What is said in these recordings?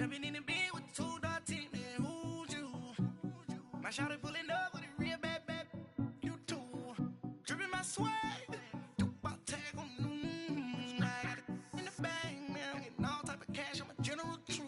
Jumping in the bed with 2 dark teeth, man, who's you? My shawty pulling up with a real bad, you too. Dripping my swag, about tag on I got it in the bag, man, I'm getting all type of cash, I'm a general true.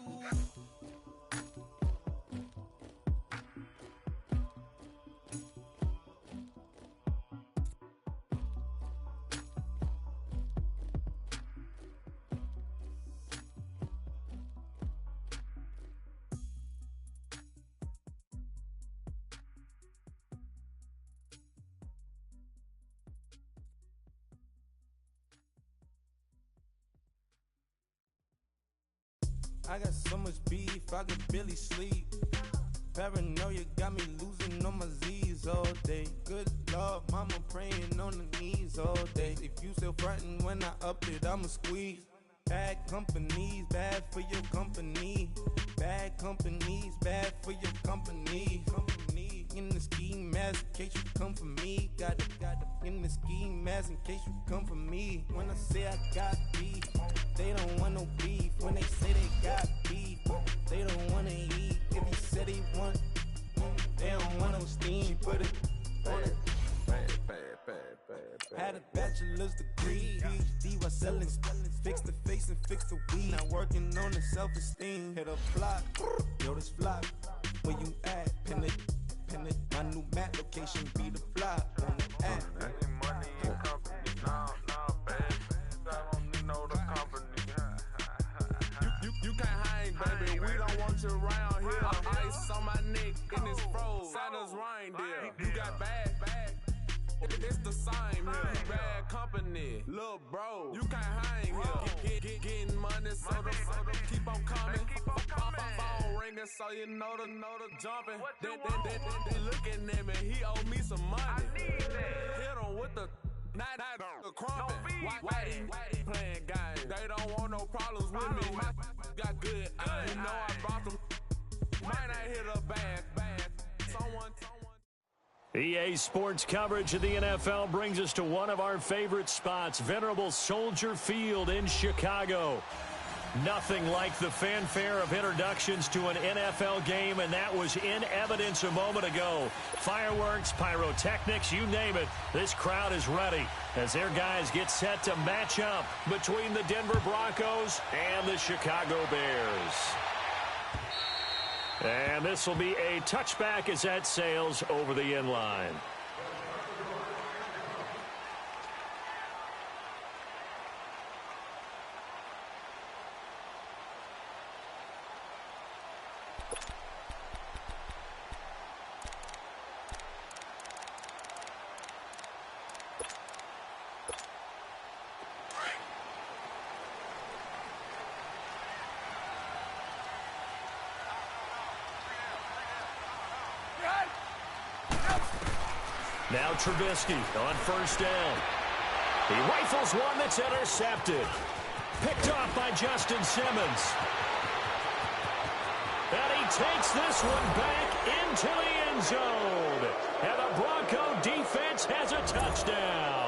I got so much beef, I could barely sleep. Paranoia got me losing on my Z's all day. Good Lord, mama praying on the knees all day. If you still frontin' when I up it, I'ma squeeze. Bad companies, bad for your company. Bad companies, bad for your company. In the ski mask in case you come for me. Got it in the ski mask in case you come for me. When I say I got beef, they don't want no beef. When they say they got beef, they don't wanna eat. If you said they want, they don't want no steam. Put it on it. Had a bachelor's degree, PhD while selling, fix the face and fix the weed. Now working on the self-esteem. Hit a block, yo this flop. Where you at? Pin it. My new map location be the flop on the app. Money and company, no, baby. I don't need no the company. You can't hang, baby. We don't want you around here. Ice on my neck and it's froze. Santa's reindeer. You got bad. It's the same here. You bad company, little bro. You can't hang here. Getting money, so the keep on coming. Phone ringing, so you know the jumping. They looking at me. He owe me some money. Hit him with the not the crumping. Whitey playing games. They don't want no problems with me. My got good. You know I brought them. Might not hit a bad. Someone. EA Sports coverage of the NFL brings us to one of our favorite spots, venerable Soldier Field in Chicago. Nothing like the fanfare of introductions to an NFL game, and that was in evidence a moment ago. Fireworks, pyrotechnics, you name it. This crowd is ready as their guys get set to match up between the Denver Broncos and the Chicago Bears. And this will be a touchback as that sails over the end line. Now Trubisky on first down. He rifles one that's intercepted. Picked off by Justin Simmons. And he takes this one back into the end zone. And the Bronco defense has a touchdown.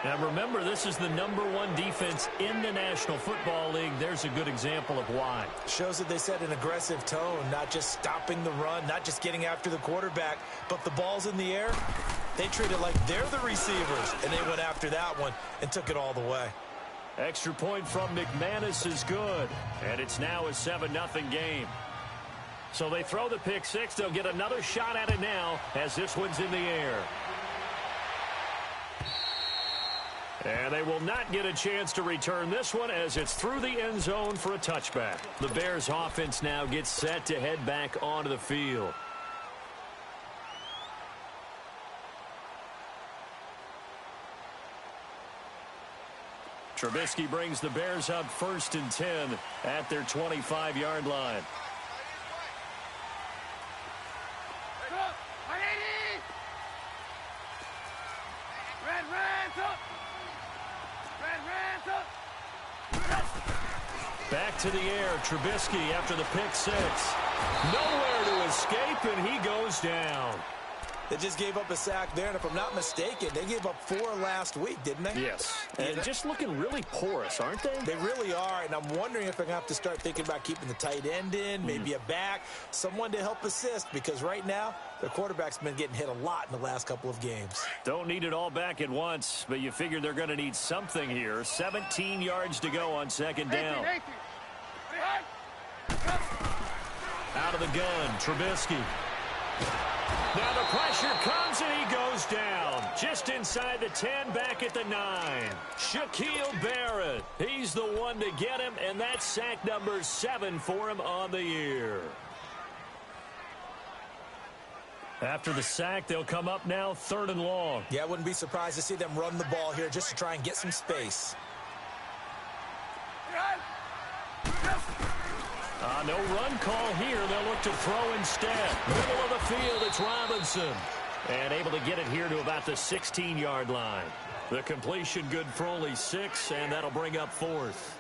Now remember, this is the #1 defense in the National Football League. There's a good example of why. Shows that they set an aggressive tone, not just stopping the run, not just getting after the quarterback, but the ball's in the air. They treat it like they're the receivers, and they went after that one and took it all the way. Extra point from McManus is good, and it's now a 7-0 game. So they throw the pick six. They'll get another shot at it now as this one's in the air. And they will not get a chance to return this one as it's through the end zone for a touchback. The Bears offense now gets set to head back onto the field. Trubisky brings the Bears up 1st and 10 at their 25-yard line. Back to the air, Trubisky after the pick six. Nowhere to escape, and he goes down. They just gave up a sack there, and if I'm not mistaken, they gave up 4 last week, didn't they? Yes. And just looking really porous, aren't they? They really are, and I'm wondering if they're going to have to start thinking about keeping the tight end in, maybe a back, someone to help assist, because right now, their quarterback's been getting hit a lot in the last couple of games. Don't need it all back at once, but you figure they're going to need something here. 17 yards to go on second down. Out of the gun, Trubisky. Now the pressure comes and he goes down. Just inside the 10, back at the 9. Shaquille Barrett. He's the one to get him, and that's sack number 7 for him on the year. After the sack, they'll come up now 3rd and long. Yeah, I wouldn't be surprised to see them run the ball here just to try and get some space. No run call here. They'll look to throw instead. Middle of the field, it's Robinson. And able to get it here to about the 16-yard line. The completion good for only 6, and that'll bring up 4th.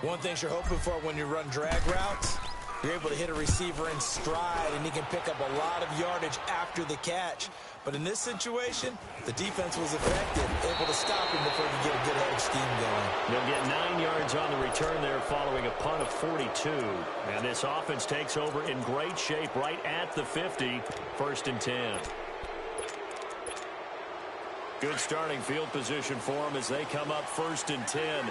One thing you're hoping for when you run drag routes, you're able to hit a receiver in stride, and he can pick up a lot of yardage after the catch. But in this situation, the defense was effective, able to stop him before he could get a good head of steam going. They'll get 9 yards on the return there following a punt of 42. And this offense takes over in great shape right at the 50, 1st and 10. Good starting field position for them as they come up 1st and 10.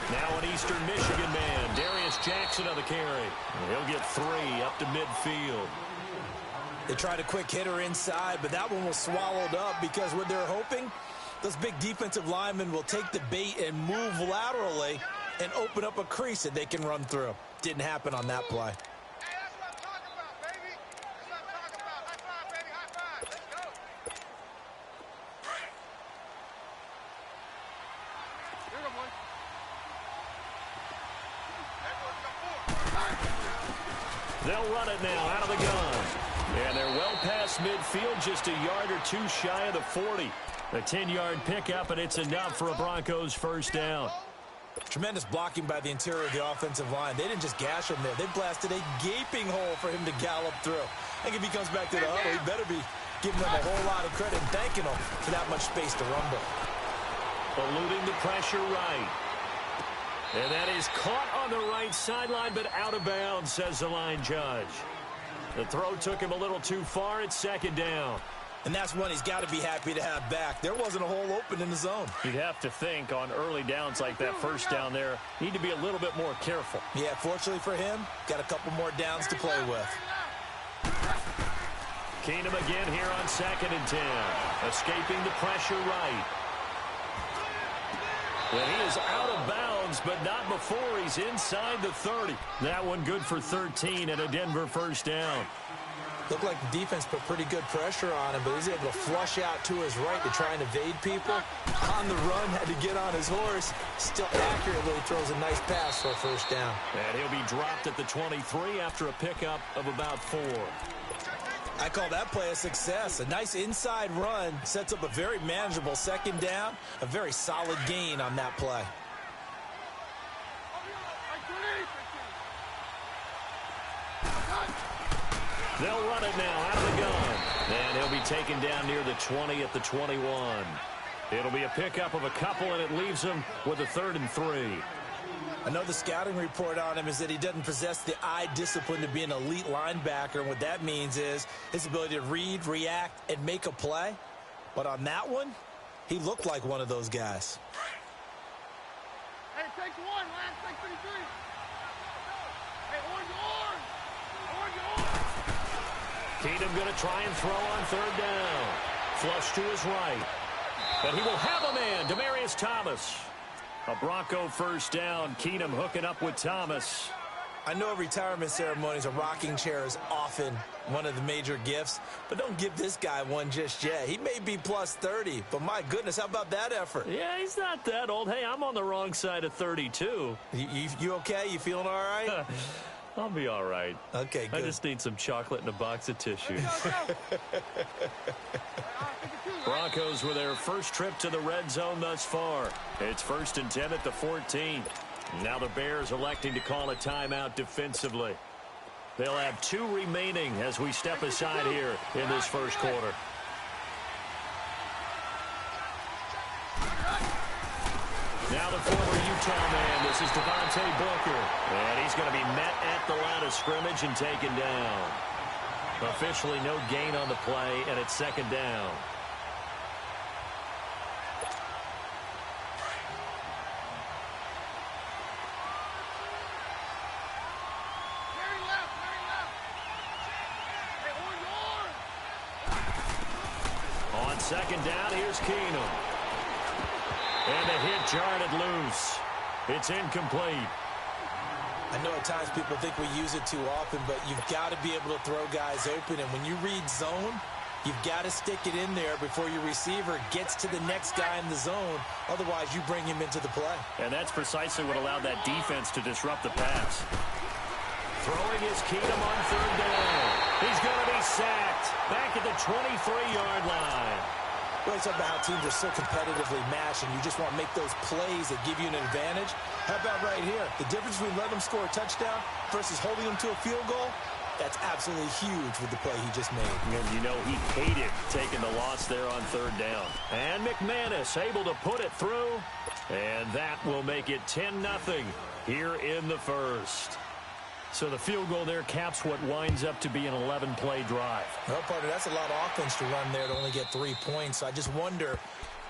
Now an Eastern Michigan man, Darius Jackson on the carry. He'll get 3 up to midfield. They tried a quick hitter inside, but that one was swallowed up because what they're hoping, those big defensive linemen will take the bait and move laterally and open up a crease that they can run through. Didn't happen on that play. They'll run it now out of the gun. And they're well past midfield, just a yard or 2 shy of the 40. A 10-yard pickup, and it's enough for a Broncos 1st down. Tremendous blocking by the interior of the offensive line. They didn't just gash him there. They blasted a gaping hole for him to gallop through. I think if he comes back to the huddle, he better be giving them a whole lot of credit and thanking them for that much space to rumble. Eluding the pressure right. And that is caught on the right sideline, but out of bounds, says the line judge. The throw took him a little too far. It's 2nd down. And that's one he's got to be happy to have back. There wasn't a hole open in the zone. You'd have to think on early downs like that 1st down there, need to be a little bit more careful. Yeah, fortunately for him, got a couple more downs to play with. Keenum again here on 2nd and 10. Escaping the pressure right. Well, he is out of bounds, but not before he's inside the 30. That one good for 13 and a Denver 1st down. Looked like the defense put pretty good pressure on him, but he's able to flush out to his right to try and evade people. On the run, had to get on his horse. Still accurately throws a nice pass for a 1st down. And he'll be dropped at the 23 after a pickup of about 4. I call that play a success. A nice inside run sets up a very manageable 2nd down. A very solid gain on that play. They'll run it now out of the gun. And he'll be taken down near the 20 at the 21. It'll be a pickup of a couple, and it leaves him with a 3rd and 3. I know the scouting report on him is that he doesn't possess the eye discipline to be an elite linebacker. And what that means is his ability to read, react, and make a play. But on that one, he looked like one of those guys. Hey, take 1, last, take 33. Hey, Keenum going to try and throw on 3rd down. Flush to his right. But he will have a man, Demaryius Thomas. A Bronco 1st down. Keenum hooking up with Thomas. I know at retirement ceremonies, a rocking chair is often one of the major gifts, but don't give this guy one just yet. He may be plus 30, but my goodness, how about that effort? Yeah, he's not that old. Hey, I'm on the wrong side of 32. You okay? You feeling all right? I'll be all right. Okay, good. I just need some chocolate and a box of tissues. Broncos with their first trip to the red zone thus far. It's 1st and 10 at the 14. Now the Bears electing to call a timeout defensively. They'll have 2 remaining as we step aside here in this first quarter. Now the former Utah man, this is Devontae Booker. And he's going to be met at the line of scrimmage and taken down. Officially no gain on the play, and it's second down. On second down, here's Keenum. And the hit jarred it loose. It's incomplete. I know at times people think we use it too often, but you've got to be able to throw guys open. And when you read zone, you've got to stick it in there before your receiver gets to the next guy in the zone. Otherwise, you bring him into the play. And that's precisely what allowed that defense to disrupt the pass. Throwing his Keenum on third down. He's going to be sacked back at the 23-yard line. Well, it's about how teams are so competitively matched, and you just want to make those plays that give you an advantage. How about right here? The difference between letting them score a touchdown versus holding them to a field goal, that's absolutely huge with the play he just made. And you know he hated taking the loss there on third down. And McManus able to put it through, and that will make it 10-0 here in the first. So the field goal there caps what winds up to be an 11-play drive. Well, partner, that's a lot of offense to run there to only get 3 points. So I just wonder,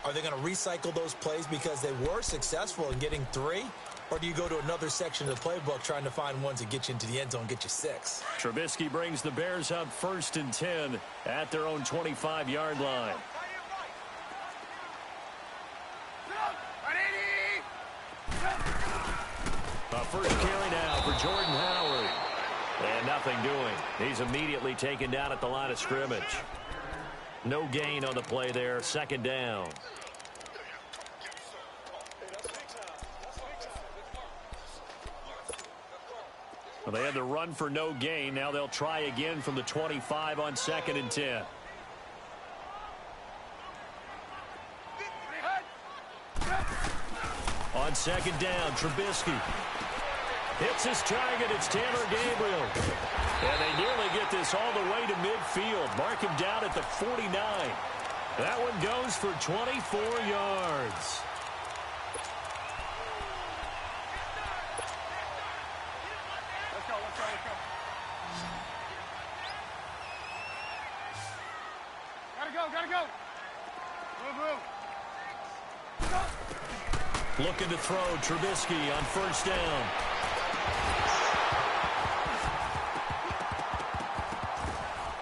are they going to recycle those plays because they were successful in getting 3? Or do you go to another section of the playbook trying to find ones that get you into the end zone, get you 6? Trubisky brings the Bears up 1st and 10 at their own 25-yard line. A first carry now for Jordan Howard. And nothing doing. He's immediately taken down at the line of scrimmage. No gain on the play there. Second down. Well, they had the run for no gain. Now they'll try again from the 25 on 2nd and 10. On second down, Trubisky hits his target. It's Tanner Gabriel. And they nearly get this all the way to midfield. Mark him down at the 49. That one goes for 24 yards. Let's go. Gotta go. Move. Looking to throw, Trubisky on first down.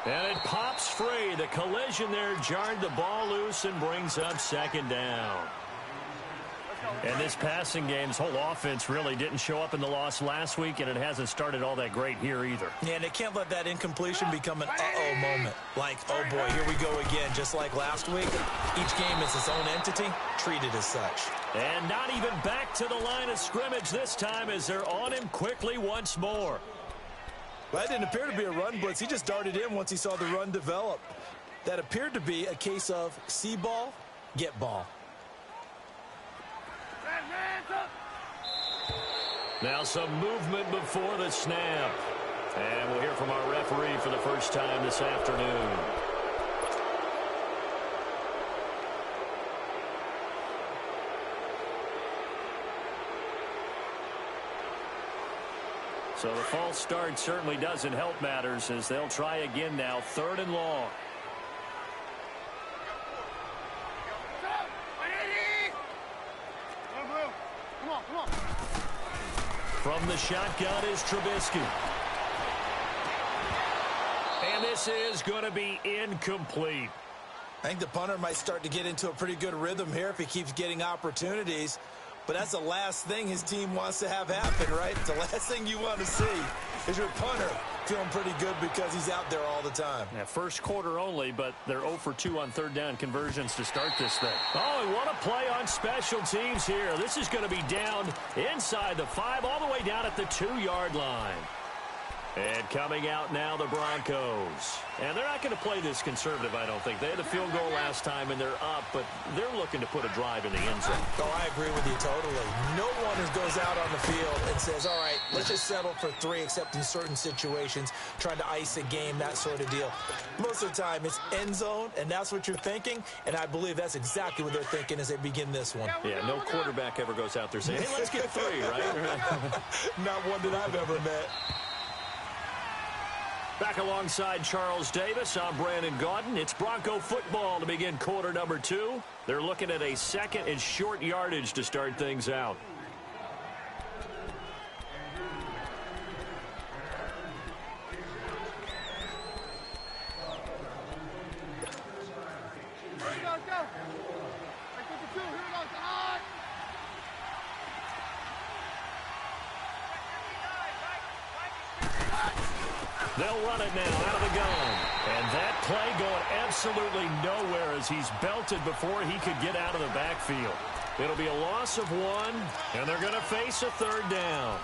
And it pops free. The collision there jarred the ball loose and brings up second down. And this passing game's whole offense really didn't show up in the loss last week, and it hasn't started all that great here either. Yeah, and they can't let that incompletion become an uh-oh moment. Like, oh boy, here we go again. Just like last week, each game is its own entity, treated as such. And not even back to the line of scrimmage this time as they're on him quickly once more. Well, that didn't appear to be a run blitz. He just darted in once he saw the run develop. That appeared to be a case of see ball, get ball. Now some movement before the snap. And we'll hear from our referee for the first time this afternoon. So the false start certainly doesn't help matters as they'll try again now, 3rd and long. Come on. From the shotgun is Trubisky. And this is going to be incomplete. I think the punter might start to get into a pretty good rhythm here if he keeps getting opportunities. But that's the last thing his team wants to have happen, right? The last thing you want to see is your punter feeling pretty good because he's out there all the time. Yeah, first quarter only, but they're 0 for 2 on 3rd down conversions to start this thing. Oh, and what a play on special teams here. This is going to be down inside the 5, all the way down at the 2-yard line. And coming out now, the Broncos. And they're not going to play this conservative, I don't think. They had a field goal last time, and they're up, but they're looking to put a drive in the end zone. Oh, I agree with you totally. No one goes out on the field and says, all right, let's just settle for 3, except in certain situations, trying to ice a game, that sort of deal. Most of the time, it's end zone, and that's what you're thinking, and I believe that's exactly what they're thinking as they begin this one. Yeah, no quarterback ever goes out there saying, hey, let's get 3, right? Not one that I've ever met. Back alongside Charles Davis, I'm Brandon Gaudin. It's Bronco football to begin quarter number 2. They're looking at a second and short yardage to start things out. They'll run it now out of the gun. And that play going absolutely nowhere as he's belted before he could get out of the backfield. It'll be a loss of 1, and they're going to face a 3rd down.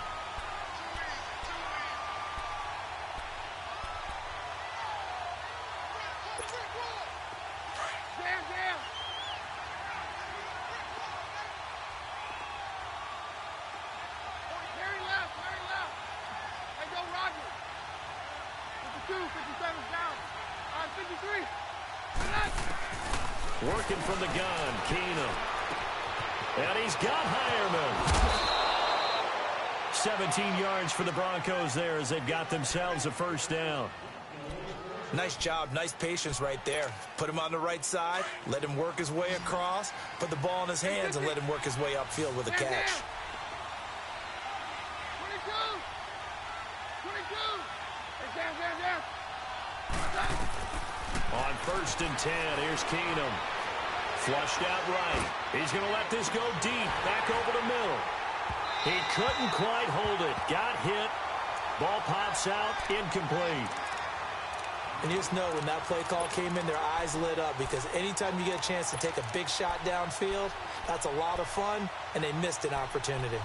Working from the gun, Keenum. And he's got Hireman. 17 yards for the Broncos there as they've got themselves a 1st down. Nice job, nice patience right there. Put him on the right side, let him work his way across, put the ball in his hands, and let him work his way upfield with a catch. 22. On 1st and 10, here's Keenum. Flushed out right. He's going to let this go deep, back over the middle. He couldn't quite hold it. Got hit. Ball pops out, incomplete. And you just know when that play call came in, their eyes lit up because anytime you get a chance to take a big shot downfield, that's a lot of fun, and they missed an opportunity.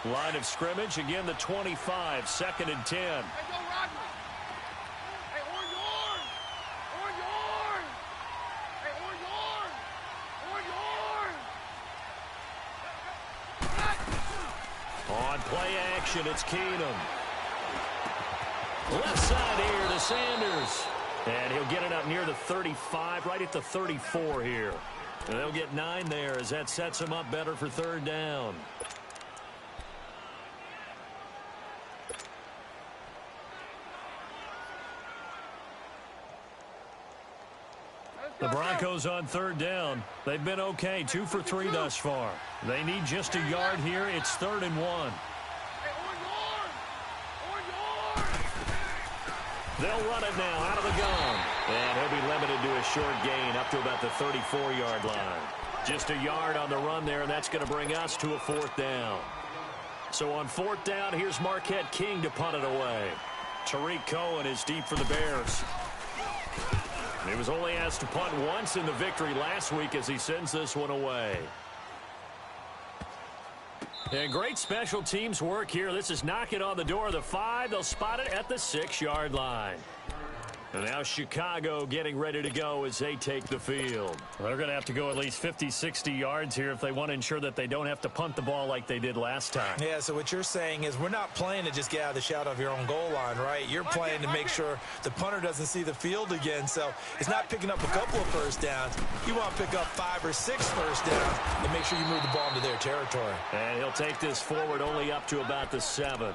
Line of scrimmage, again the 25, 2nd and 10. Hey, go Rodney. Hey, orange. Hey, orange. On play action, it's Keenum. Left side here to Sanders. And he'll get it up near the 35, right at the 34 here. And they'll get 9 there as that sets him up better for 3rd down. The Broncos on 3rd down. They've been okay, 2 for 3 thus far. They need just a yard here. It's 3rd and 1. They'll run it now out of the gun. And he'll be limited to a short gain up to about the 34-yard line. Just a yard on the run there, and that's going to bring us to a 4th down. So on 4th down, here's Marquette King to punt it away. Tariq Cohen is deep for the Bears. He was only asked to punt once in the victory last week as he sends this one away. And great special teams work here. This is knocking on the door of the 5. They'll spot it at the 6-yard line. And now Chicago getting ready to go as they take the field. They're going to have to go at least 50, 60 yards here if they want to ensure that they don't have to punt the ball like they did last time. Yeah, so what you're saying is we're not playing to just get out of the shadow of your own goal line, right? You're playing to make sure the punter doesn't see the field again. So it's not picking up a couple of 1st downs. You want to pick up 5 or 6 1st downs and make sure you move the ball into their territory. And he'll take this forward only up to about the 7.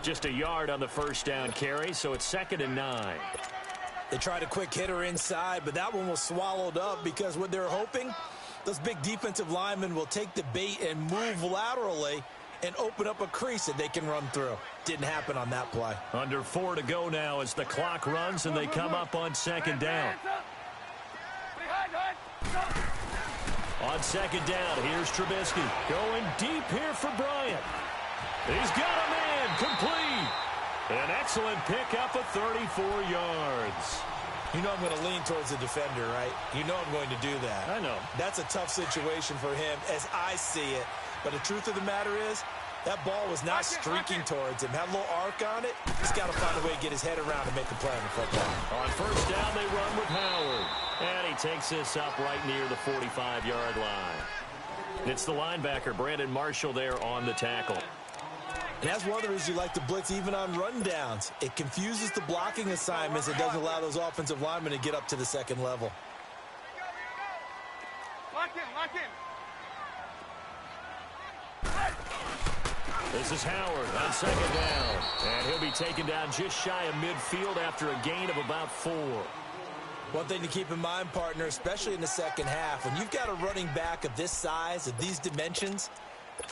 Just a yard on the 1st down carry, so it's 2nd and 9. They tried a quick hitter inside, but that one was swallowed up because what they're hoping, those big defensive linemen will take the bait and move laterally and open up a crease that they can run through. Didn't happen on that play. Under 4 to go now as the clock runs and they come up on 2nd down. On 2nd down, here's Trubisky. Going deep here for Bryant. He's got a man, complete. An excellent pickup of 34 yards. You know I'm going to lean towards the defender, right? You know I'm going to do that. I know. That's a tough situation for him as I see it. But the truth of the matter is, That ball was not streaking towards him. Had a little arc on it. He's got to find a way to get his head around and make a play on the football. On first down, they run with Howard. And he takes this up right near the 45-yard line. It's the linebacker, Brandon Marshall, there on the tackle. And that's one of the reasons you like to blitz even on rundowns. It confuses the blocking assignments. It doesn't allow those offensive linemen to get up to the second level. Lock in, lock in. This is Howard on second down. And he'll be taken down just shy of midfield after a gain of about 4. One thing to keep in mind, partner, especially in the second half, when you've got a running back of this size, of these dimensions,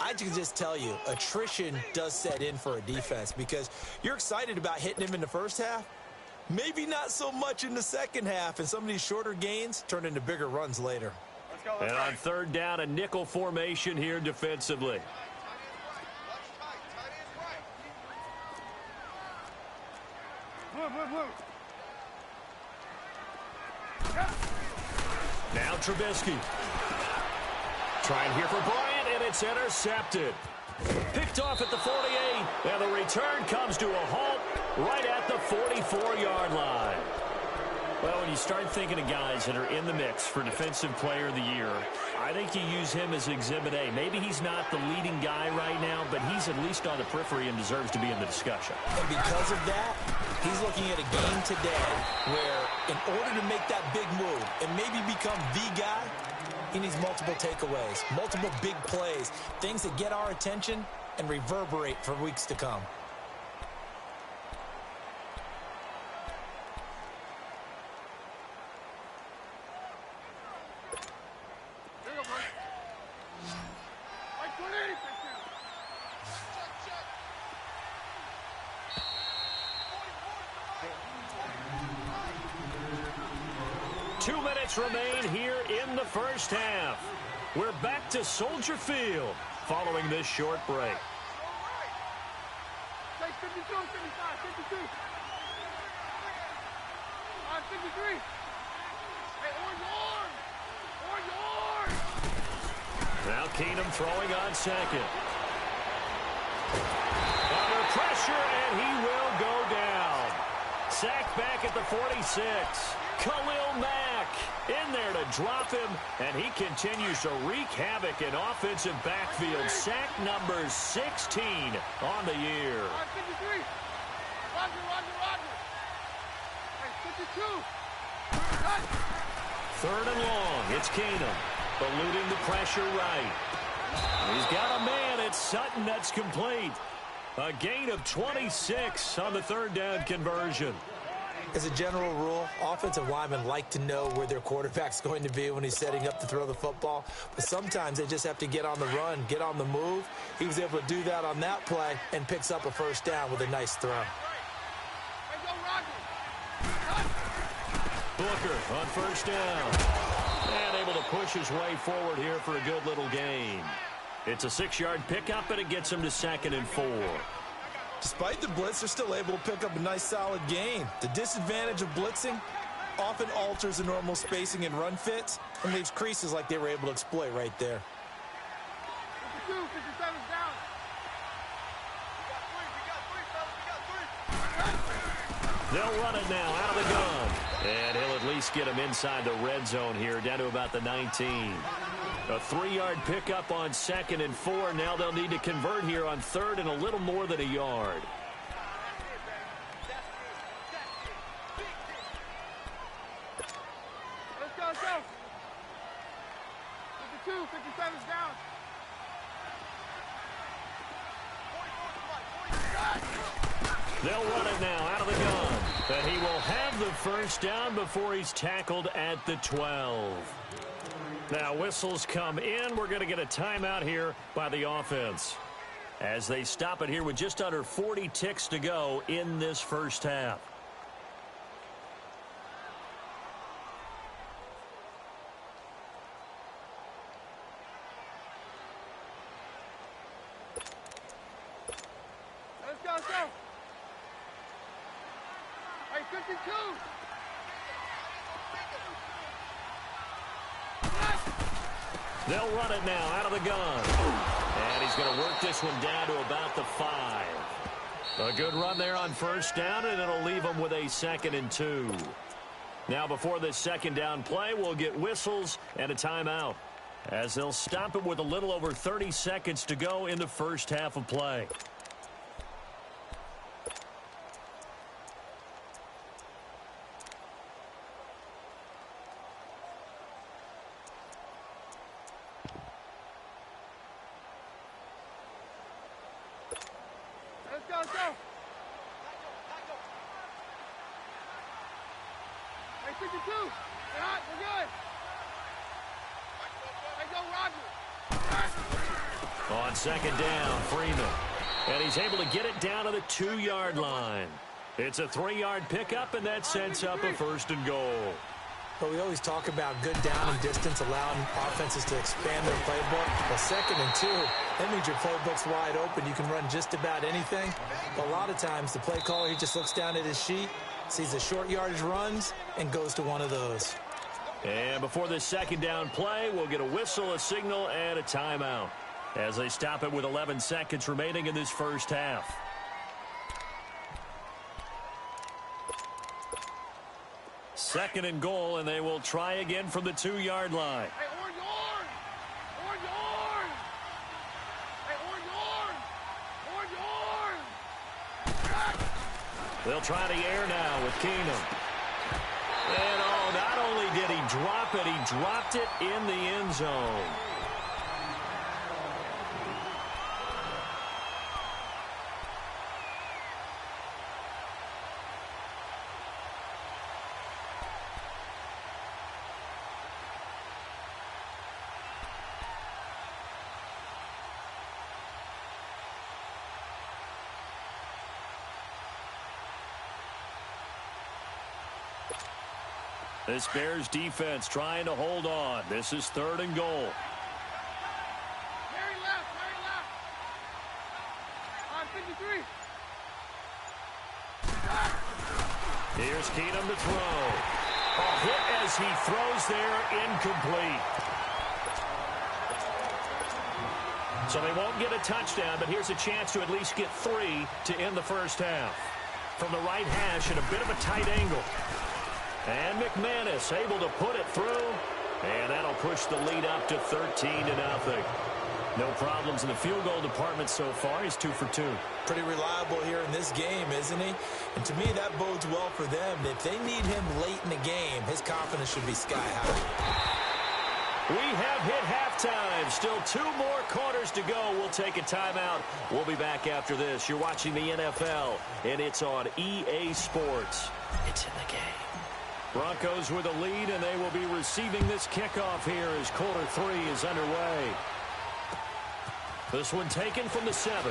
I can just tell you, attrition does set in for a defense because you're excited about hitting him in the first half. Maybe not so much in the second half, and some of these shorter gains turn into bigger runs later. Let's go, And on third down, a nickel formation here defensively. Blue, blue, blue. Now Trubisky. Trying here for Bryant, and it's intercepted. Picked off at the 48, and the return comes to a halt right at the 44-yard line. Well, when you start thinking of guys that are in the mix for Defensive Player of the Year, I think you use him as Exhibit A. Maybe he's not the leading guy right now, but he's at least on the periphery and deserves to be in the discussion. And because of that, he's looking at a game today where in order to make that big move and maybe become the guy, he needs multiple takeaways, multiple big plays, things that get our attention and reverberate for weeks to come. Here you go, bro. Like 180, check. 2 minutes remain here in the first half. We're back to Soldier Field following this short break. Take 52, 55, 52. 53. Hey, orange. Now Keenum throwing on second. Under pressure, and he will go down. Sacked back at the 46. Khalil Mack in there to drop him, and he continues to wreak havoc in offensive backfield. Sack number 16 on the year. 53. Roger. Hey, 52. Third and long. It's Keenum eluding the pressure right. He's got a man. It's Sutton that's complete. A gain of 26 on the third down conversion. As a general rule, offensive linemen like to know where their quarterback's going to be when he's setting up to throw the football. But sometimes they just have to get on the run, get on the move. He was able to do that on that play and picks up a first down with a nice throw. Hey, go, Roger. Booker on first down. And able to push his way forward here for a good little gain. It's a 6-yard pickup, and it gets him to 2nd and 4. Despite the blitz, they're still able to pick up a nice solid gain. The disadvantage of blitzing often alters the normal spacing and run fits and leaves creases like they were able to exploit right there. 52, 57's down. They'll run it now out of the gun. And he'll at least get him inside the red zone here, down to about the 19. A 3-yard pickup on 2nd and 4. Now they'll need to convert here on 3rd and a little more than a yard. Let's go. 52, 57's down. They'll run it now out of the gun. And he will have the first down before he's tackled at the 12. Now whistles come in. We're going to get a timeout here by the offense as they stop it here with just under 40 ticks to go in this first half. Let's go. Hey, 52. They'll run it now out of the gun. And he's going to work this one down to about the 5. A good run there on first down, and it'll leave him with a 2nd and 2. Now, before this second down play, we'll get whistles and a timeout, as they'll stop it with a little over 30 seconds to go in the first half of play. Let's go, let's go. Hey, 52. We're hot, we're good. Hey, go, Roger. On second down, Freeman. And he's able to get it down to the 2-yard line. It's a 3-yard pickup, and that sets up a 1st and goal. But we always talk about good down and distance, allowing offenses to expand their playbook. Well, 2nd and 2, that means your playbook's wide open. You can run just about anything. But a lot of times, the play caller, he just looks down at his sheet, sees the short yardage runs, and goes to one of those. And before this second down play, we'll get a whistle, a signal, and a timeout, as they stop it with 11 seconds remaining in this first half. Second and goal, and they will try again from the 2-yard line. Hey, orange, orange. Orange, orange. Hey, orange, orange. Orange, orange. They'll try the air now with Keenum. And, oh, not only did he drop it, he dropped it in the end zone. This Bears defense trying to hold on. This is 3rd and goal. Very left, very left. On 53. Here's Keenum to throw. A hit as he throws there, incomplete. So they won't get a touchdown, but here's a chance to at least get 3 to end the first half. From the right hash at a bit of a tight angle. And McManus able to put it through. And that'll push the lead up to 13-0. No problems in the field goal department so far. He's 2 for 2. Pretty reliable here in this game, isn't he? And to me, that bodes well for them. If they need him late in the game, his confidence should be sky high. We have hit halftime. Still 2 more quarters to go. We'll take a timeout. We'll be back after this. You're watching the NFL, and it's on EA Sports. It's in the game. Broncos with a lead, and they will be receiving this kickoff here as quarter 3 is underway. This one taken from the 7.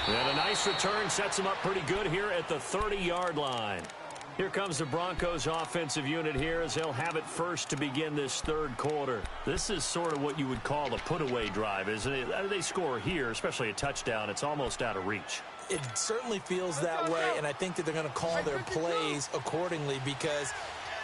And a nice return sets them up pretty good here at the 30-yard line. Here comes the Broncos offensive unit here as they'll have it first to begin this 3rd quarter. This is sort of what you would call a put-away drive, isn't it? They score here, especially a touchdown. It's almost out of reach. It certainly feels that way, and I think that they're going to call their plays accordingly, because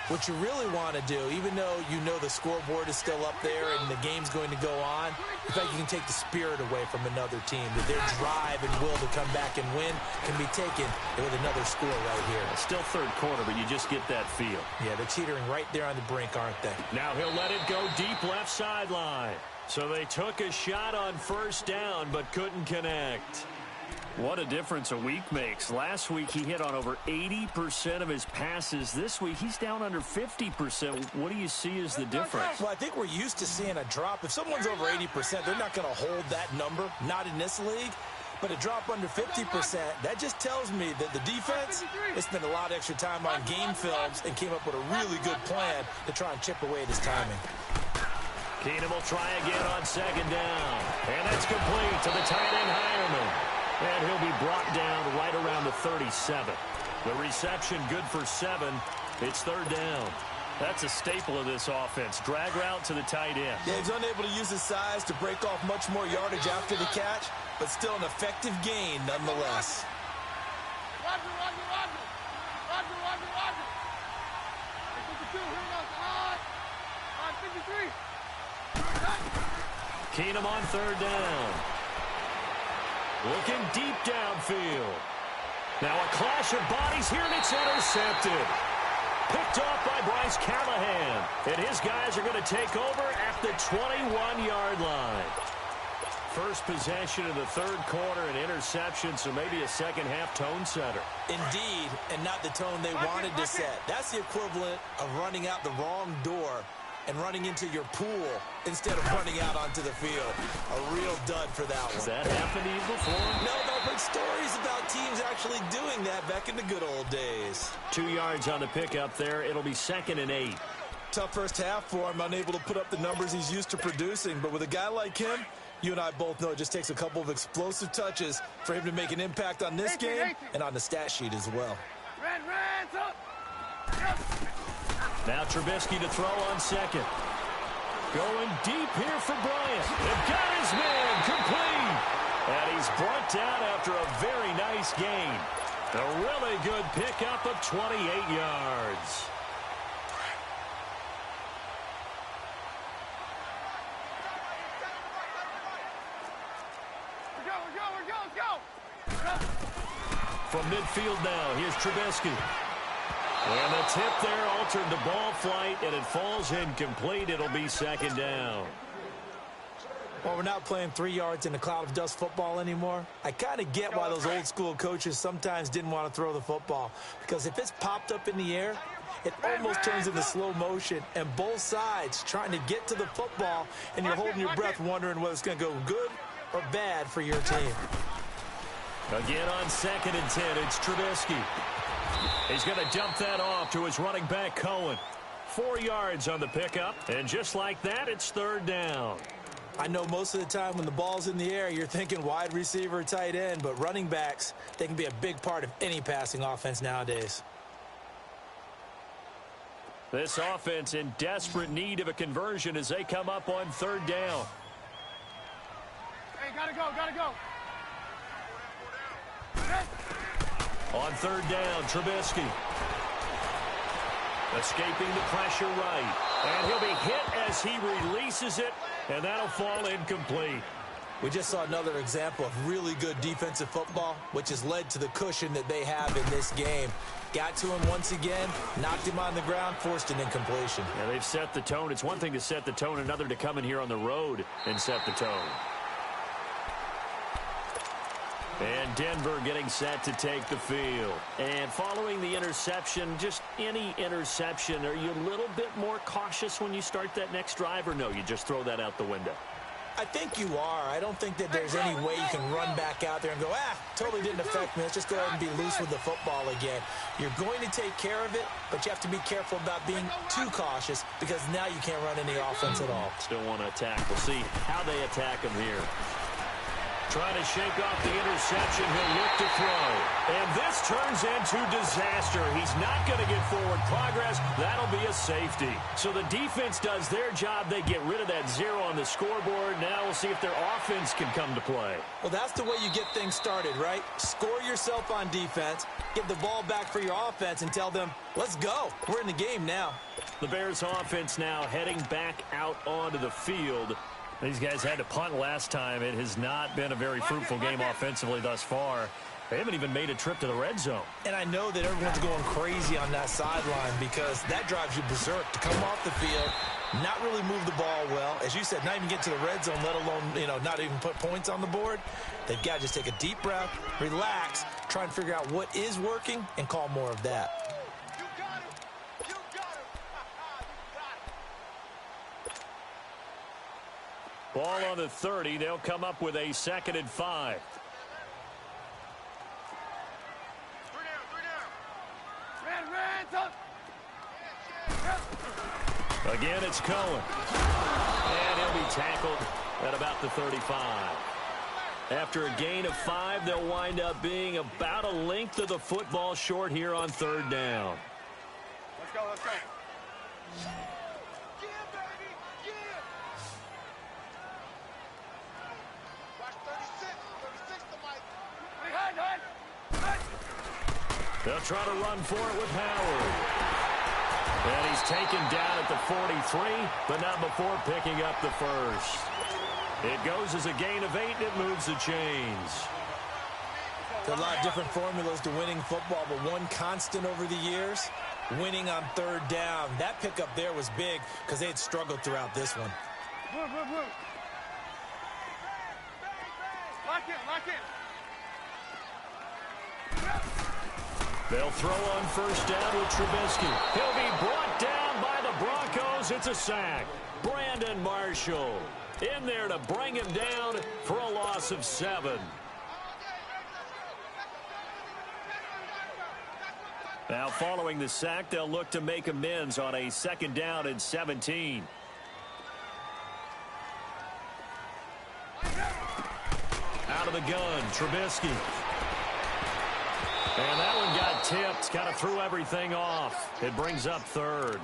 what you really want to do, even though you know the scoreboard is still up there and the game's going to go on, in fact, you can take the spirit away from another team, that their drive and will to come back and win can be taken with another score right here. It's still 3rd quarter, but you just get that feel. Yeah, they're teetering right there on the brink, aren't they? Now he'll let it go deep left sideline. So they took a shot on first down, but couldn't connect. What a difference a week makes. Last week, he hit on over 80% of his passes. This week, he's down under 50%. What do you see as the difference? Well, I think we're used to seeing a drop. If someone's over 80%, they're not going to hold that number, not in this league. But a drop under 50%, that just tells me that the defense, they spent a lot of extra time on game films and came up with a really good plan to try and chip away at his timing. Keenum will try again on second down. And that's complete to the tight end, Hireman. And he'll be brought down right around the 37. The reception good for 7. It's 3rd down. That's a staple of this offense. Drag route to the tight end. Yeah, he's unable to use his size to break off much more yardage after the catch, but still an effective gain nonetheless. Roger, Roger, Roger. Roger, Roger, Roger. 52, here we go. On 53. Keenum on third down. Looking deep downfield. Now a clash of bodies here, and it's intercepted. Picked off by Bryce Callahan. And his guys are going to take over at the 21-yard line. First possession of the third quarter, an interception, so maybe a second-half tone setter. Indeed, and not the tone they wanted to set. That's the equivalent of running out the wrong door and running into your pool instead of running out onto the field. A real dud for that one. Has that happened to you before? No, but I've heard stories about teams actually doing that back in the good old days. 2 yards on the pickup there. It'll be 2nd and 8. Tough first half for him, unable to put up the numbers he's used to producing. But with a guy like him, you and I both know it just takes a couple of explosive touches for him to make an impact on this game and on the stat sheet as well. Now Trubisky to throw on second. Going deep here for Bryant. They've got his man complete. And he's brought down after a very nice gain. A really good pickup of 28 yards. From midfield now, here's Trubisky. And the tip there altered the ball flight, and it falls incomplete. It'll be 2nd down. Well, we're not playing 3 yards in a cloud of dust football anymore. I kind of get why those old school coaches sometimes didn't want to throw the football. Because if it's popped up in the air, it almost turns into slow motion. And both sides trying to get to the football, and you're holding your breath wondering whether it's going to go good or bad for your team. Again on 2nd and 10, it's Trubisky. He's going to dump that off to his running back, Cohen. 4 yards on the pickup, and just like that, it's 3rd down. I know most of the time when the ball's in the air, you're thinking wide receiver, tight end, but running backs, they can be a big part of any passing offense nowadays. This offense in desperate need of a conversion as they come up on 3rd down. Hey, gotta go. On 3rd down, Trubisky. Escaping the pressure right. And he'll be hit as he releases it, and that'll fall incomplete. We just saw another example of really good defensive football, which has led to the cushion that they have in this game. Got to him once again, knocked him on the ground, forced an incompletion. Yeah, they've set the tone. It's one thing to set the tone, another to come in here on the road and set the tone. And Denver getting set to take the field. And following the interception, just any interception, are you a little bit more cautious when you start that next drive, or no, you just throw that out the window? I think you are. I don't think that there's any way you can run back out there and go, totally didn't affect me. Let's just go ahead and be loose with the football again. You're going to take care of it, but you have to be careful about being too cautious because now you can't run any offense at all. Still want to attack. We'll see how they attack him here. Trying to shake off the interception. He'll look to throw. And this turns into disaster. He's not going to get forward progress. That'll be a safety. So the defense does their job. They get rid of that 0 on the scoreboard. Now we'll see if their offense can come to play. Well, that's the way you get things started, right? Score yourself on defense, get the ball back for your offense, and tell them, let's go. We're in the game now. The Bears offense now heading back out onto the field. These guys had to punt last time. It has not been a very fruitful game offensively thus far. They haven't even made a trip to the red zone. And I know that everyone's going crazy on that sideline because that drives you berserk to come off the field, not really move the ball well. As you said, not even get to the red zone, let alone, not even put points on the board. They've got to just take a deep breath, relax, try and figure out what is working, and call more of that. Ball on the 30. They'll come up with a 2nd and 5. Again, it's Cohen. And he'll be tackled at about the 35. After a gain of 5, they'll wind up being about a length of the football short here on 3rd down. Let's go. They'll try to run for it with Howard. And he's taken down at the 43, but not before picking up the first. It goes as a gain of 8, and it moves the chains. There are a lot of different formulas to winning football, but one constant over the years, winning on third down. That pickup there was big because they had struggled throughout this one. Move. Lock it. They'll throw on first down with Trubisky. He'll be brought down by the Broncos. It's a sack. Brandon Marshall in there to bring him down for a loss of 7. Now, following the sack, they'll look to make amends on a 2nd down and 17. Out of the gun, Trubisky. And that one got tipped, kind of threw everything off. It brings up 3rd.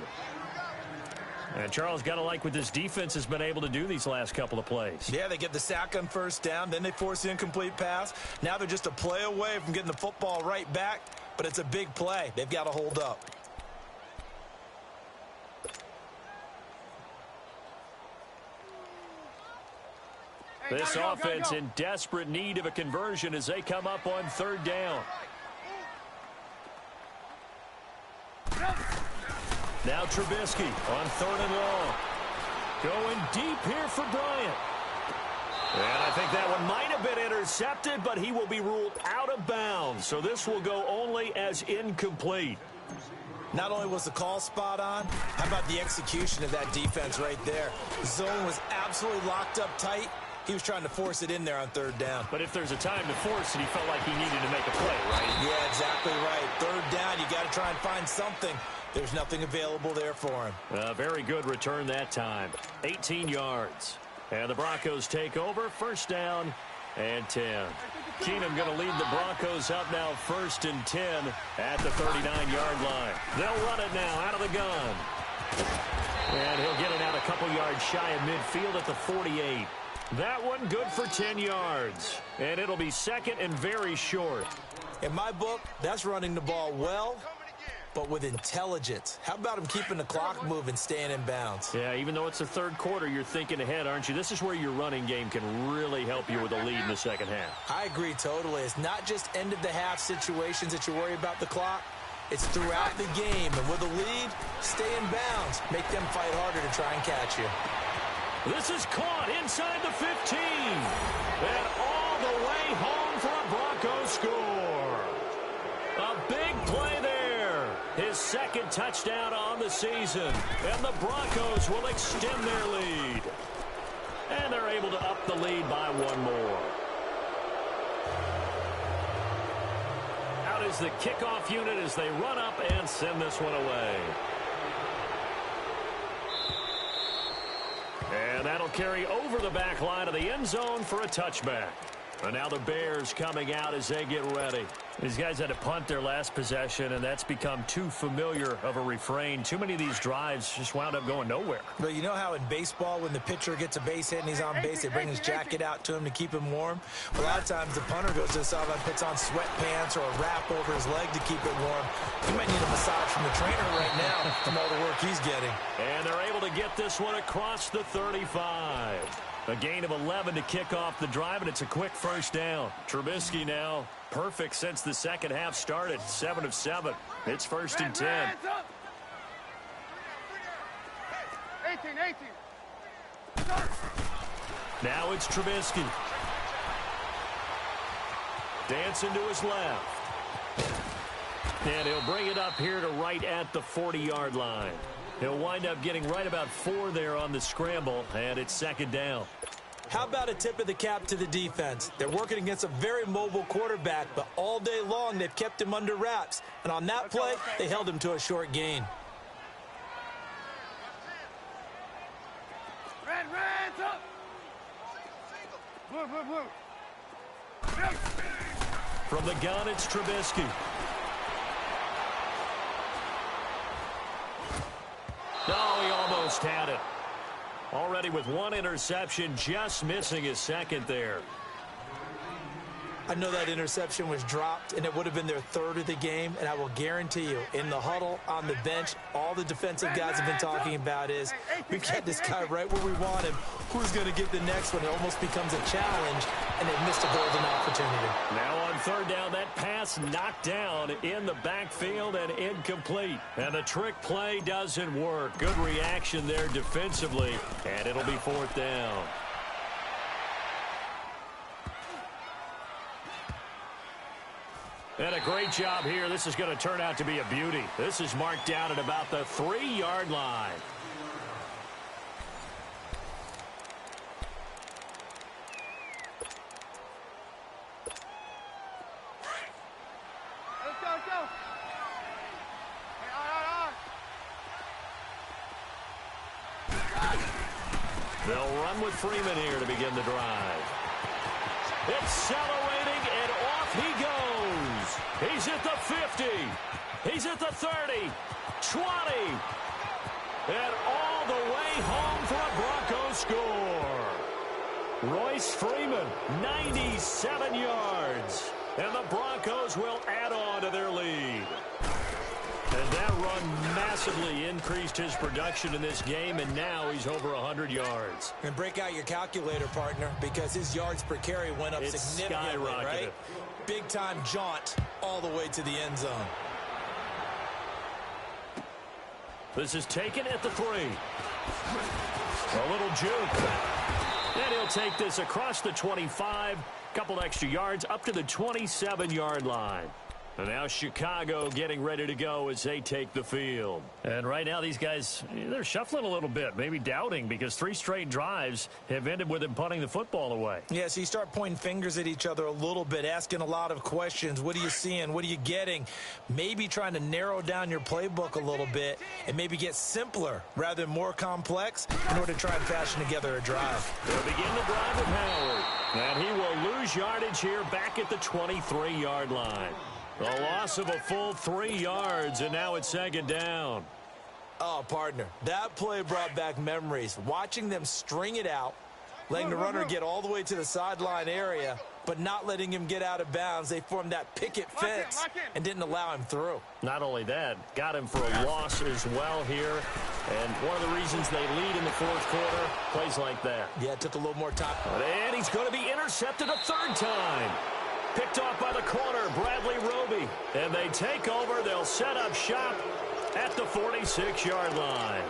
And Charles, got to like what this defense has been able to do these last couple of plays. Yeah, they get the sack on first down, then they force the incomplete pass. Now they're just a play away from getting the football right back, but it's a big play. They've got to hold up. This offense in desperate need of a conversion as they come up on 3rd down. Now Trubisky on 3rd and long. Going deep here for Bryant. And I think that one might have been intercepted, but he will be ruled out of bounds. So this will go only as incomplete. Not only was the call spot on, how about the execution of that defense right there? The zone was absolutely locked up tight. He was trying to force it in there on 3rd down. But if there's a time to force it, he felt like he needed to make a play, right? Yeah, exactly right. 3rd down, you got to try and find something. There's nothing available there for him. A very good return that time. 18 yards. And the Broncos take over. 1st down and 10. Keenum going to lead the Broncos up now 1st and 10 at the 39-yard line. They'll run it now out of the gun. And he'll get it out a couple yards shy of midfield at the 48. That one good for 10 yards. And it'll be 2nd and very short. In my book, that's running the ball well, but with intelligence. How about him keeping the clock moving, staying in bounds? Yeah, even though it's the 3rd quarter, you're thinking ahead, aren't you? This is where your running game can really help you with a lead in the 2nd half. I agree totally. It's not just end-of-the-half situations that you worry about the clock. It's throughout the game. And with a lead, stay in bounds. Make them fight harder to try and catch you. This is caught inside the 15. And all the way home for a Broncos score. A big play there. His 2nd touchdown on the season. And the Broncos will extend their lead. And they're able to up the lead by 1 more. Out is the kickoff unit as they run up and send this one away. And that'll carry over the back line of the end zone for a touchback. And now the Bears coming out as they get ready. These guys had to punt their last possession, and that's become too familiar of a refrain. Too many of these drives just wound up going nowhere. But you know how in baseball, when the pitcher gets a base hit and he's on base, they bring his jacket out to him to keep him warm? A lot of times the punter goes to the sideline, puts on sweatpants or a wrap over his leg to keep it warm. He might need a massage from the trainer right now from all the work he's getting. And they're able to get this one across the 35. A gain of 11 to kick off the drive, and it's a quick 1st down. Trubisky now perfect since the 2nd half started. 7 of 7. It's 1st and 10. 18. Now it's Trubisky. Dancing to his left. And he'll bring it up here to right at the 40-yard line. He'll wind up getting right about 4 there on the scramble, and it's 2nd down. How about a tip of the cap to the defense? They're working against a very mobile quarterback, but all day long they've kept him under wraps. And on that play, they held him to a short gain. Red, up. Blue. From the gun, it's Trubisky. No, he almost had it. Already with 1 interception, just missing his 2nd there. I know that interception was dropped, and it would have been their third of the game, and I will guarantee you, in the huddle, on the bench, all the defensive guys have been talking about is, we got this guy right where we want him. Who's going to get the next one? It almost becomes a challenge, and they missed a golden opportunity. Now on third down, that pass knocked down in the backfield and incomplete. And the trick play doesn't work. Good reaction there defensively, and it'll be fourth down. And a great job here. This is going to turn out to be a beauty. This is marked down at about the 3-yard line. Let's go, let's go. Hey, They'll run with Freeman here to begin the drive. Accelerating, and off he goes. He's at the 50. He's at the 30, 20, and all the way home for a Broncos score. Royce Freeman, 97 yards. And the Broncos will add on to their lead. And that run massively increased his production in this game, and now he's over 100 yards. And break out your calculator, partner, because his yards per carry went up significantly, right? Big-time jaunt all the way to the end zone. This is taken at the 3. A little juke. And he'll take this across the 25. Couple extra yards up to the 27-yard line. And now Chicago getting ready to go as they take the field. And right now these guys, they're shuffling a little bit, maybe doubting, because 3 straight drives have ended with them punting the football away. Yeah, so you start pointing fingers at each other a little bit, asking a lot of questions. What are you seeing? What are you getting? Maybe trying to narrow down your playbook a little bit and maybe get simpler rather than more complex in order to try and fashion together a drive. They'll begin the drive with Howard. And he will lose yardage here back at the 23-yard line. A loss of a full 3 yards, and now it's second down. Oh, partner, that play brought back memories. Watching them string it out, letting the runner get all the way to the sideline area, but not letting him get out of bounds. They formed that picket fence and didn't allow him through. Not only that, got him for a loss as well here. And one of the reasons they lead in the fourth quarter, plays like that. Yeah, it took a little more time. And he's going to be intercepted a third time. Picked off by the corner, Bradley Roby. And they take over. They'll set up shop at the 46-yard line.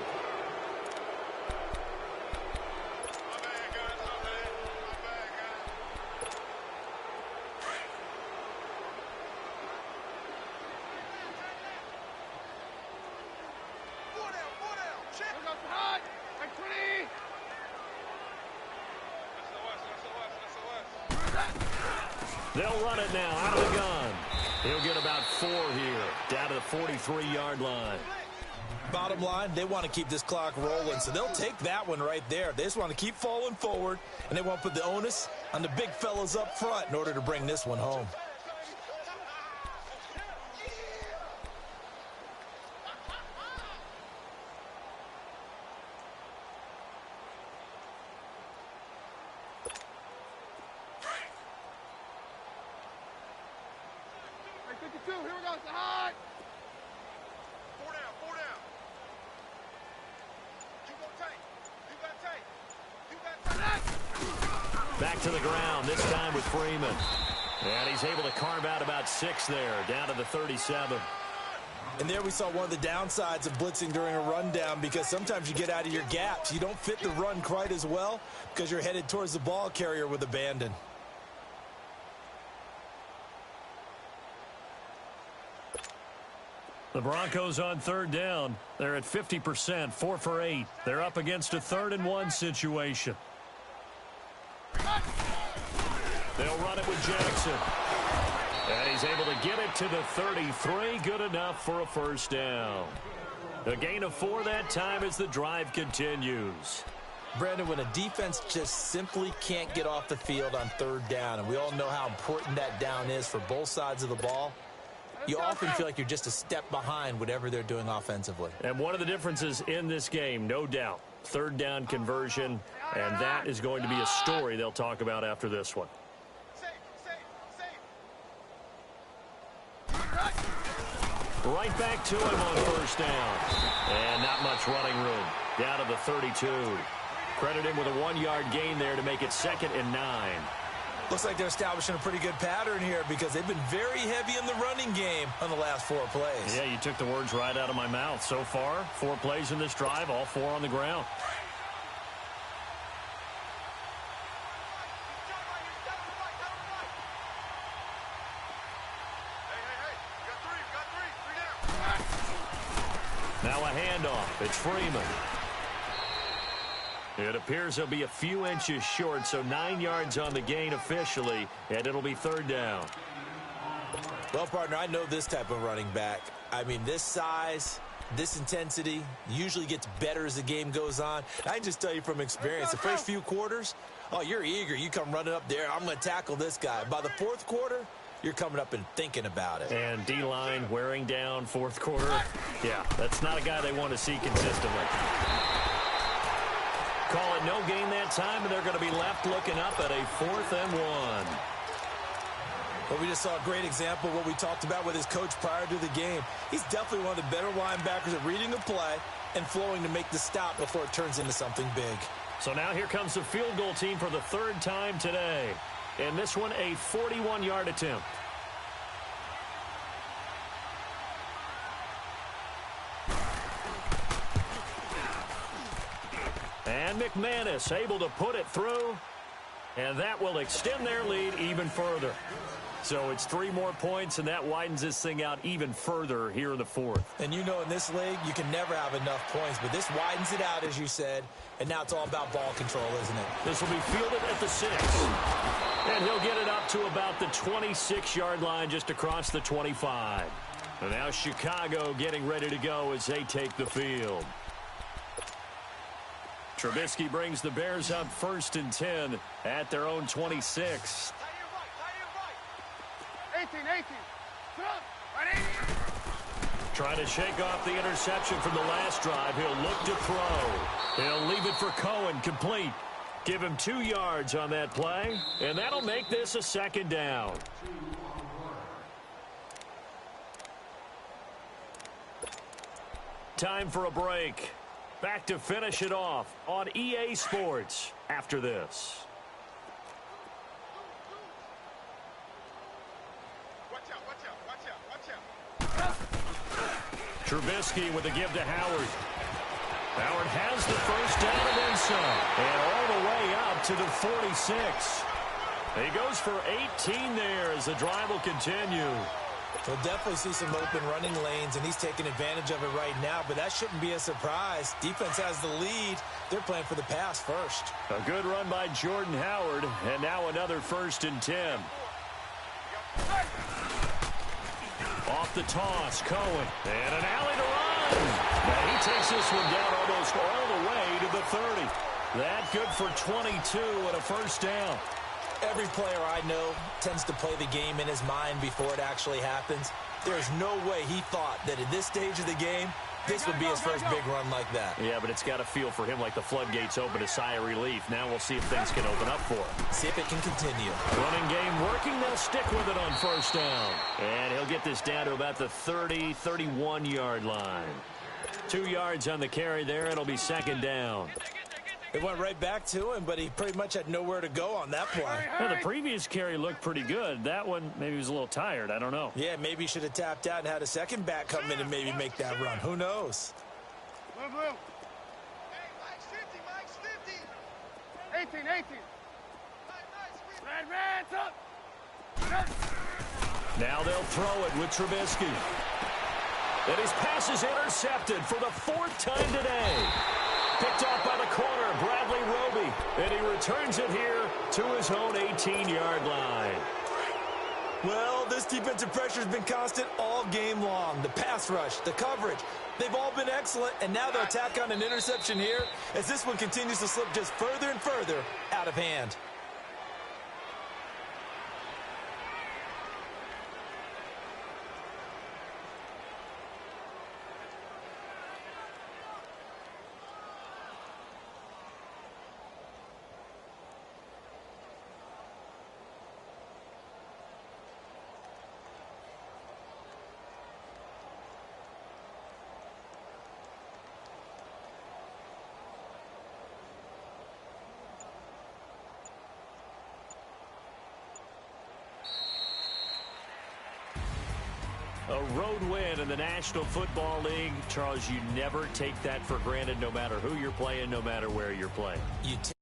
They'll run it now out of the gun. He'll get about 4 here, down to the 43-yard line. Bottom line, they want to keep this clock rolling, so they'll take that one right there. They just want to keep falling forward, and they want to put the onus on the big fellas up front in order to bring this one home. Back to the ground, this time with Freeman. And he's able to carve out about 6 there, down to the 37. And there we saw one of the downsides of blitzing during a rundown, because sometimes you get out of your gaps. You don't fit the run quite as well because you're headed towards the ball carrier with abandon. The Broncos on third down. They're at 50%, 4 for 8. They're up against a 3rd and 1 situation. They'll run it with Jackson. And he's able to get it to the 33. Good enough for a first down. A gain of 4 that time as the drive continues. Brandon, when a defense just simply can't get off the field on third down, and we all know how important that down is for both sides of the ball, you often feel like you're just a step behind whatever they're doing offensively. And one of the differences in this game, no doubt, third down conversion, and that is going to be a story they'll talk about after this one. Right back to him on first down. And not much running room. Down to the 32. Credit him with a 1-yard gain there to make it 2nd and 9. Looks like they're establishing a pretty good pattern here because they've been very heavy in the running game on the last 4 plays. Yeah, you took the words right out of my mouth. So far, 4 plays in this drive, all 4 on the ground. Now a handoff. It's Freeman. It appears he'll be a few inches short, so 9 yards on the gain officially, and it'll be 3rd down. Well, partner, I know this type of running back. I mean, this size, this intensity usually gets better as the game goes on. I can just tell you from experience, the first few quarters, oh, you're eager. You come running up there, I'm going to tackle this guy. By the 4th quarter, you're coming up and thinking about it. And D-line wearing down 4th quarter. Yeah, that's not a guy they want to see consistently. Call it no gain that time, and they're going to be left looking up at a 4th and 1. Well, we just saw a great example of what we talked about with his coach prior to the game. He's definitely one of the better linebackers at reading the play and flowing to make the stop before it turns into something big. So now here comes the field goal team for the 3rd time today. And this one, a 41-yard attempt. And McManus able to put it through. And that will extend their lead even further. So it's 3 more points, and that widens this thing out even further here in the 4th. And you know in this league, you can never have enough points, but this widens it out, as you said, and now it's all about ball control, isn't it? This will be fielded at the 6. And he'll get it up to about the 26-yard line, just across the 25. And now Chicago getting ready to go as they take the field. Trubisky brings the Bears up 1st and 10 at their own 26. 18. Trying to shake off the interception from the last drive. He'll look to throw. He'll leave it for Cohen, complete. Give him 2 yards on that play, and that'll make this a 2nd down. Time for a break. Back to finish it off on EA Sports after this. Trubisky with a give to Howard. Howard has the 1st down and then some. And all the way up to the 46. He goes for 18 there as the drive will continue. We'll definitely see some open running lanes, and he's taking advantage of it right now, but that shouldn't be a surprise. Defense has the lead. They're playing for the pass first. A good run by Jordan Howard, and now another 1st and 10. Off the toss, Cohen, and an alley to run. And he takes this one down almost all the way to the 30. That good for 22 and a 1st down. Every player I know tends to play the game in his mind before it actually happens. There's no way he thought that at this stage of the game, this would be his first big run like that. Yeah, but it's got to feel for him like the floodgates open, a sigh of relief. Now we'll see if things can open up for him. See if it can continue. Running game working. They'll stick with it on 1st down. And he'll get this down to about the 30, 31-yard line. 2 yards on the carry there. It'll be 2nd down. It went right back to him, but he pretty much had nowhere to go on that play. Well, the previous carry looked pretty good. That one, maybe he was a little tired. I don't know. Yeah, maybe he should have tapped out and had a second back come in and maybe make that run. Who knows? Blue. Hey, Mike's 50. 18. Red's up. Now they'll throw it with Trubisky. And his pass is intercepted for the 4th time today. Picked off by the corner, Bradley Roby. And he returns it here to his own 18-yard line. Well, this defensive pressure has been constant all game long. The pass rush, the coverage, they've all been excellent. And now they'll tack on an interception here as this one continues to slip just further and further out of hand. A road win in the National Football League. Charles, you never take that for granted no matter who you're playing, no matter where you're playing. You take